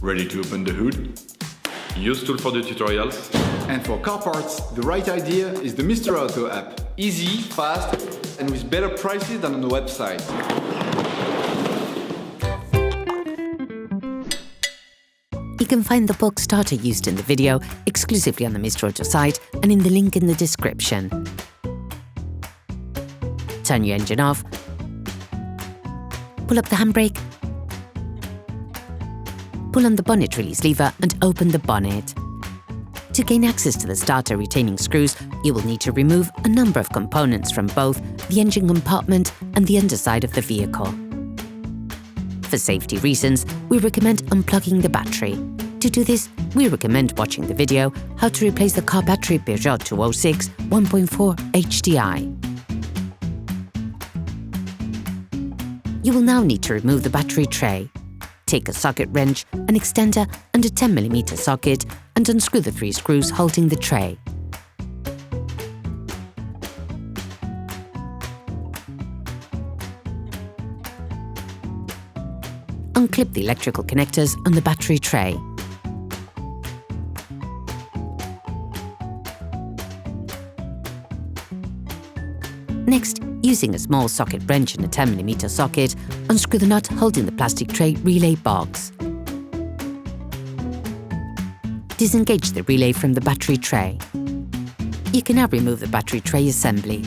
Ready to open the hood? Usetool for the tutorials. And for car parts, the right idea is the Mr. Auto app. Easy, fast, and with better prices than on the website. You can find the book Starter used in the video exclusively on the Mr. Auto site and in the link in the description. Turn your engine off. Pull up the handbrake. Pull on the bonnet release lever and open the bonnet. To gain access to the starter retaining screws, you will need to remove a number of components from both the engine compartment and the underside of the vehicle. For safety reasons, we recommend unplugging the battery. To do this, we recommend watching the video How to Replace the Car Battery Peugeot 206 1.4 HDI. You will now need to remove the battery tray. Take a socket wrench, an extender and a 10mm socket and unscrew the 3 screws holding the tray. Unclip the electrical connectors on the battery tray. Next, using a small socket wrench and a 10mm socket, unscrew the nut holding the plastic tray relay box. Disengage the relay from the battery tray. You can now remove the battery tray assembly.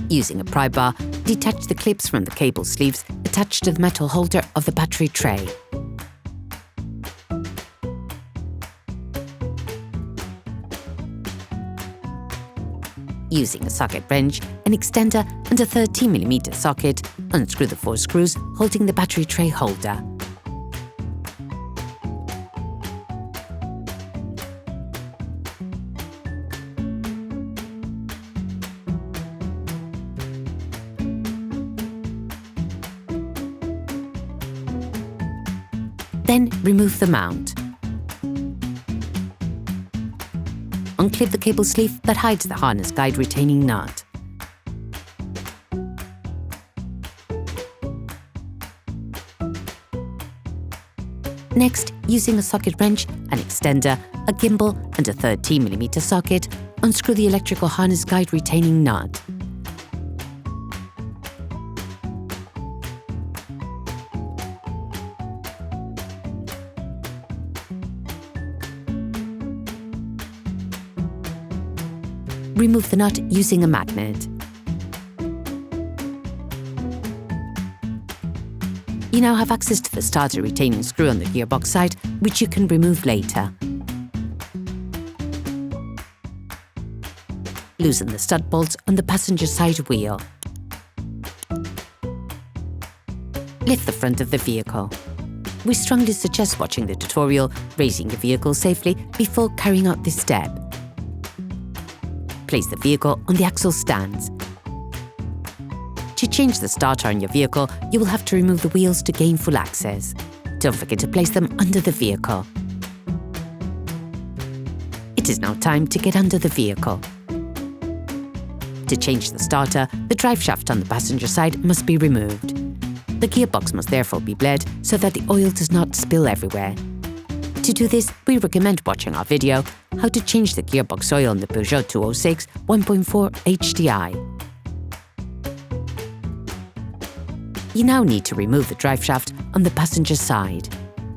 Using a pry bar, detach the clips from the cable sleeves attached to the metal holder of the battery tray. Using a socket wrench, an extender and a 13mm socket, unscrew the 4 screws holding the battery tray holder. Then remove the mount. Unclip the cable sleeve that hides the harness guide retaining nut. Next, using a socket wrench, an extender, a gimbal and a 13mm socket, unscrew the electrical harness guide retaining nut. Remove the nut using a magnet. You now have access to the starter retaining screw on the gearbox side, which you can remove later. Loosen the stud bolts on the passenger side wheel. Lift the front of the vehicle. We strongly suggest watching the tutorial raising the vehicle safely before carrying out this step. Place the vehicle on the axle stands. To change the starter on your vehicle, you will have to remove the wheels to gain full access. Don't forget to place them under the vehicle. It is now time to get under the vehicle. To change the starter, the drive shaft on the passenger side must be removed. The gearbox must therefore be bled so that the oil does not spill everywhere. To do this, we recommend watching our video How to Change the Gearbox Oil in the Peugeot 206 1.4 HDI. You now need to remove the drive shaft on the passenger side.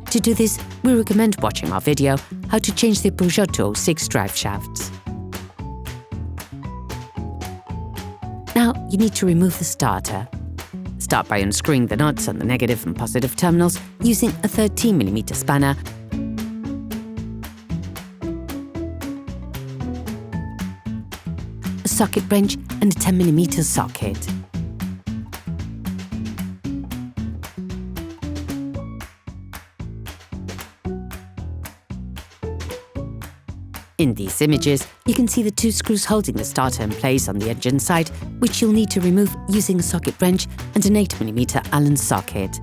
To do this, we recommend watching our video How to Change the Peugeot 206 drive shafts. Now you need to remove the starter. Start by unscrewing the nuts on the negative and positive terminals using a 13mm spanner socket wrench and a 10mm socket. In these images, you can see the 2 screws holding the starter in place on the engine side, which you'll need to remove using a socket wrench and an 8mm Allen socket.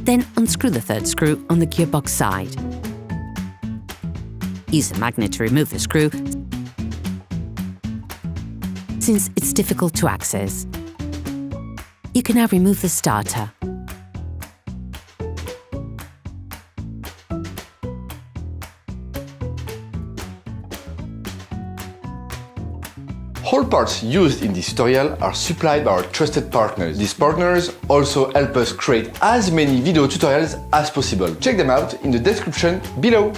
Then unscrew the third screw on the gearbox side. Use a magnet to remove the screw, since it's difficult to access. You can now remove the starter. All parts used in this tutorial are supplied by our trusted partners. These partners also help us create as many video tutorials as possible. Check them out in the description below.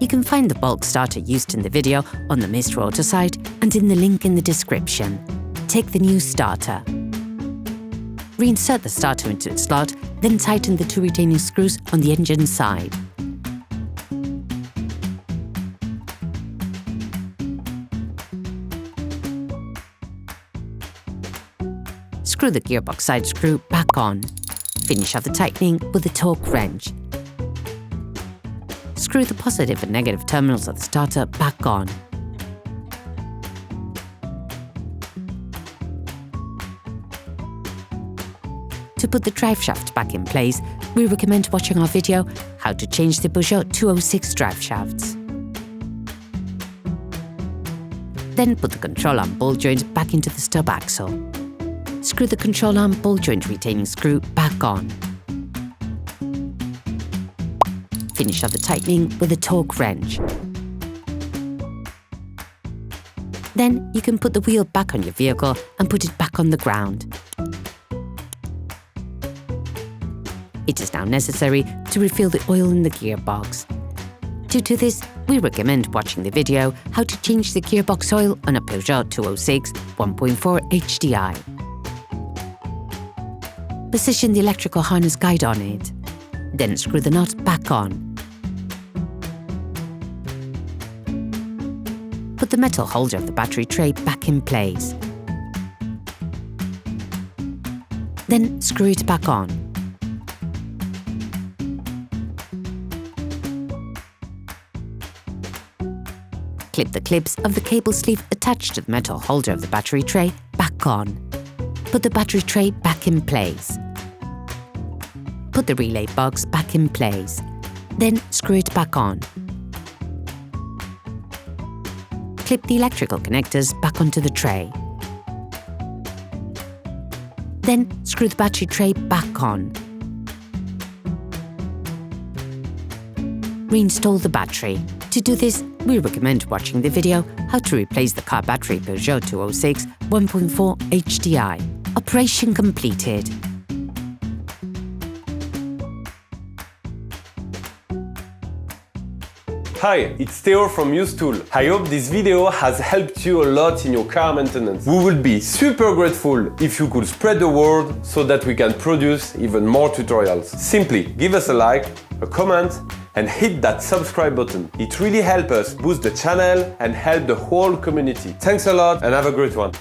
You can find the bulk starter used in the video on the Mr. Auto site and in the link in the description. Take the new starter. Reinsert the starter into its slot, then tighten the two retaining screws on the engine side. Screw the gearbox side screw back on. Finish off the tightening with a torque wrench. Screw the positive and negative terminals of the starter back on. To put the drive shaft back in place, we recommend watching our video How to Change the Peugeot 206 Drive Shafts. Then put the control arm ball joint back into the stub axle. Screw the control arm ball joint retaining screw back on. Finish off the tightening with a torque wrench. Then you can put the wheel back on your vehicle and put it back on the ground. It is now necessary to refill the oil in the gearbox. To do this, we recommend watching the video How to Change the Gearbox Oil on a Peugeot 206 1.4 HDI. Position the electrical harness guide on it. Then screw the nut back on. Put the metal holder of the battery tray back in place. Then screw it back on. Clip the clips of the cable sleeve attached to the metal holder of the battery tray back on. Put the battery tray back in place. Put the relay box back in place. Then screw it back on. Clip the electrical connectors back onto the tray. Then screw the battery tray back on. Reinstall the battery. To do this, we recommend watching the video How to Replace the Car Battery Peugeot 206 1.4 HDI. Operation completed. Hi, it's Theo from Usetool. I hope this video has helped you a lot in your car maintenance. We would be super grateful if you could spread the word so that we can produce even more tutorials. Simply give us a like, a comment, and hit that subscribe button. It really helps us boost the channel and help the whole community. Thanks a lot and have a great one.